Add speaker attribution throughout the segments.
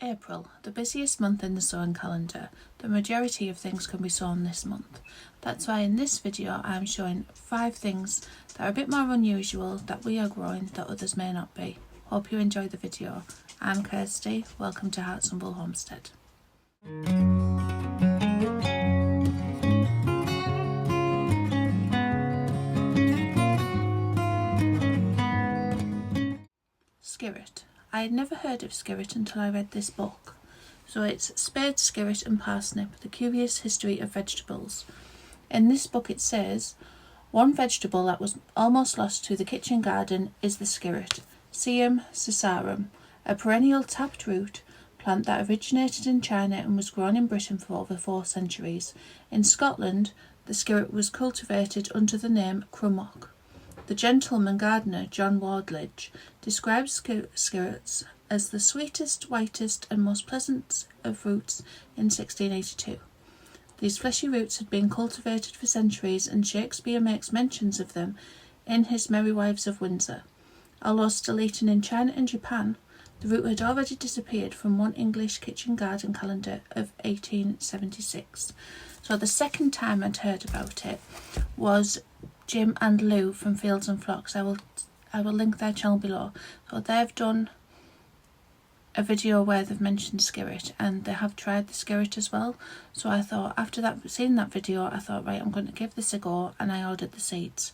Speaker 1: April, the busiest month in the sowing calendar. The majority of things can be sown this month. That's why in this video I'm showing 5 things that are a bit more unusual that we are growing that others may not be. Hope you enjoy the video. I'm Kirsty, welcome to Hartsonville Homestead. Skirret. I had never heard of skirret until I read this book. So it's Spade, Skirret and Parsnip, The Curious History of Vegetables. In this book it says, one vegetable that was almost lost to the kitchen garden is the skirret, Sium cisarum, a perennial tapped root plant that originated in China and was grown in Britain for over 4 centuries. In Scotland, the skirret was cultivated under the name crummock. The gentleman gardener John Wardledge describes skirrets as the sweetest, whitest and most pleasant of roots in 1682. These fleshy roots had been cultivated for centuries, and Shakespeare makes mentions of them in his Merry Wives of Windsor. Although still eaten in China and Japan, the root had already disappeared from one English kitchen garden calendar of 1876. So the second time I'd heard about it was Jim and Lou from Fields and Flocks. I will link their channel below. So they've done a video where they've mentioned skirret, and they have tried the skirret as well. So I thought, after seeing that video, I thought, right, I'm going to give this a go, and I ordered the seeds.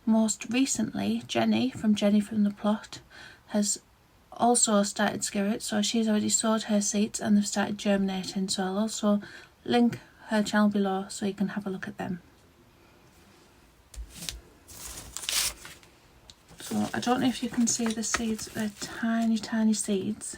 Speaker 1: Most recently, Jenny from the Plot has also started skirret, so she's already sowed her seeds and they've started germinating. So I'll also link her channel below so you can have a look at them. So I don't know if you can see the seeds, they're tiny seeds.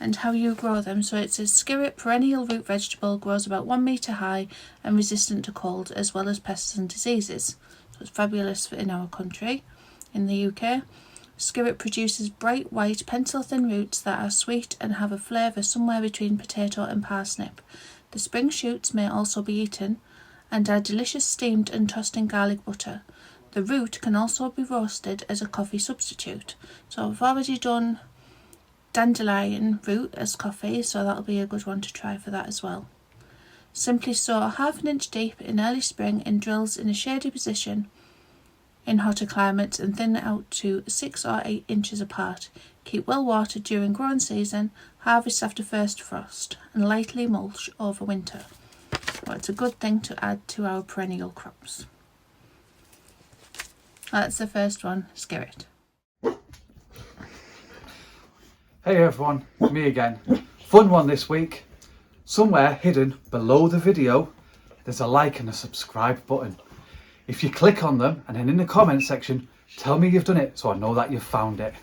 Speaker 1: And how you grow them. So it says skirret, perennial root vegetable, grows about 1 metre high and resistant to cold as well as pests and diseases. So it's fabulous in our country, in the UK. Skirret produces bright white pencil thin roots that are sweet and have a flavour somewhere between potato and parsnip. The spring shoots may also be eaten and are delicious steamed and tossed in garlic butter. The root can also be roasted as a coffee substitute. So I've already done dandelion root as coffee, so that'll be a good one to try for that as well. Simply sow 1/2 inch deep in early spring in drills in a shady position in hotter climates and thin out to 6 or 8 inches apart. Keep well watered during growing season, harvest after first frost, and lightly mulch over winter. Well, it's a good thing to add to our perennial crops. That's the first one, skirret.
Speaker 2: Hey everyone, me again. Fun one this week. Somewhere hidden below the video, there's a like and a subscribe button. If you click on them and then in the comment section, tell me you've done it so I know that you've found it.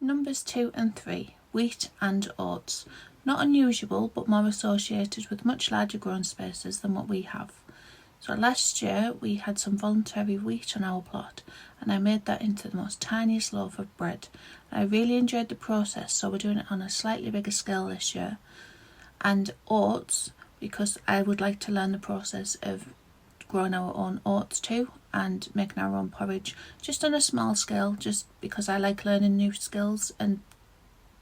Speaker 1: Numbers 2 and 3, wheat and oats. Not unusual, but more associated with much larger growing spaces than what we have. So last year we had some voluntary wheat on our plot, and I made that into the most tiniest loaf of bread. I really enjoyed the process, so we're doing it on a slightly bigger scale this year. And oats, because I would like to learn the process of growing our own oats too and making our own porridge, just on a small scale, just because I like learning new skills and,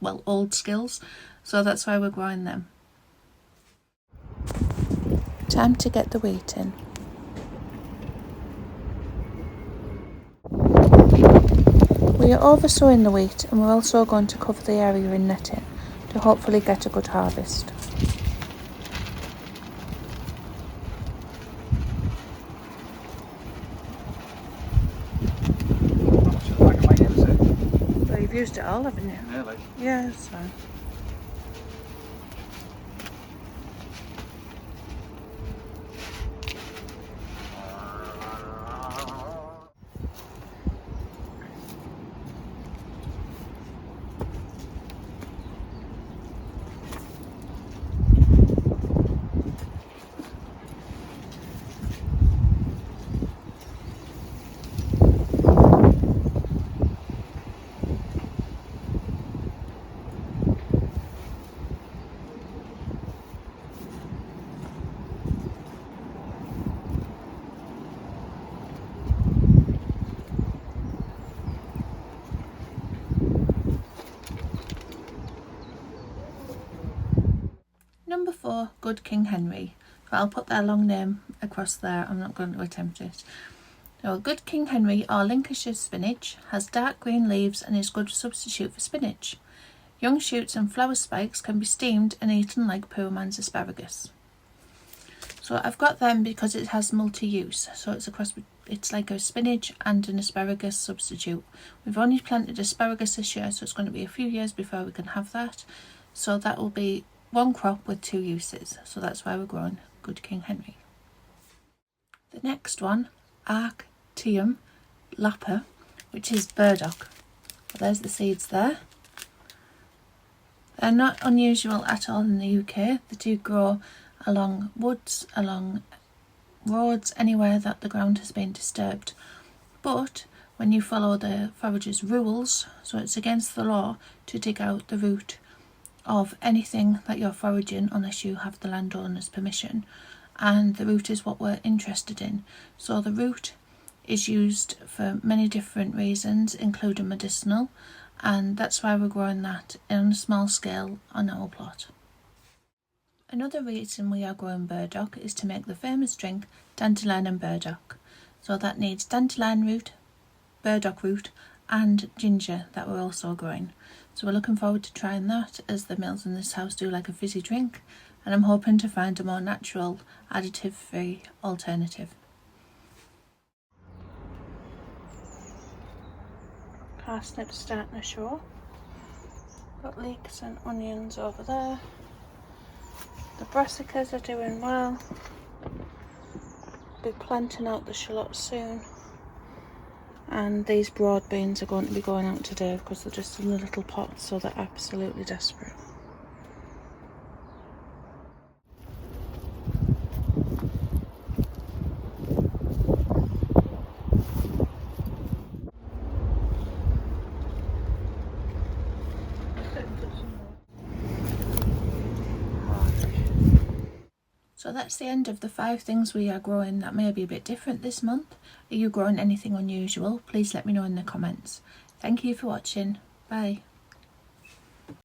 Speaker 1: well, old skills. So that's why we're growing them. Time to get the wheat in. We are over sowing the wheat, and we're also going to cover the area in netting to hopefully get a good harvest.
Speaker 2: How much of the bag am I using?
Speaker 1: Well, you've used it all, haven't you?
Speaker 2: Nearly.
Speaker 1: Yeah, that's fine. for Good King Henry. But I'll put their long name across there, I'm not going to attempt it. So Good King Henry, or Lincolnshire spinach, has dark green leaves and is a good substitute for spinach. Young shoots and flower spikes can be steamed and eaten like poor man's asparagus. So I've got them because it has multi-use. So it's like a spinach and an asparagus substitute. We've only planted asparagus this year, so it's going to be a few years before we can have that. So that will be one crop with 2 uses. So that's why we're growing Good King Henry. The next one, Arctium Lappa, which is burdock. So there's the seeds there. They're not unusual at all in the UK. They do grow along woods, along roads, anywhere that the ground has been disturbed. But when you follow the forager's rules, so it's against the law to dig out the root of anything that you're foraging unless you have the landowner's permission, and the root is what we're interested in. So the root is used for many different reasons, including medicinal, and that's why we're growing that on a small scale on our plot. Another reason we are growing burdock is to make the famous drink dandelion and burdock. So that needs dandelion root, burdock root and ginger that we're also growing. So we're looking forward to trying that, as the mills in this house do like a fizzy drink, and I'm hoping to find a more natural, additive-free alternative. Parsnips starting to show. Got leeks and onions over there. The brassicas are doing well. Be planting out the shallots soon. And these broad beans are going to be going out today because they're just in the little pots, so they're absolutely desperate. So that's the end of the 5 things we are growing that may be a bit different this month. Are you growing anything unusual? Please let me know in the comments. Thank you for watching. Bye.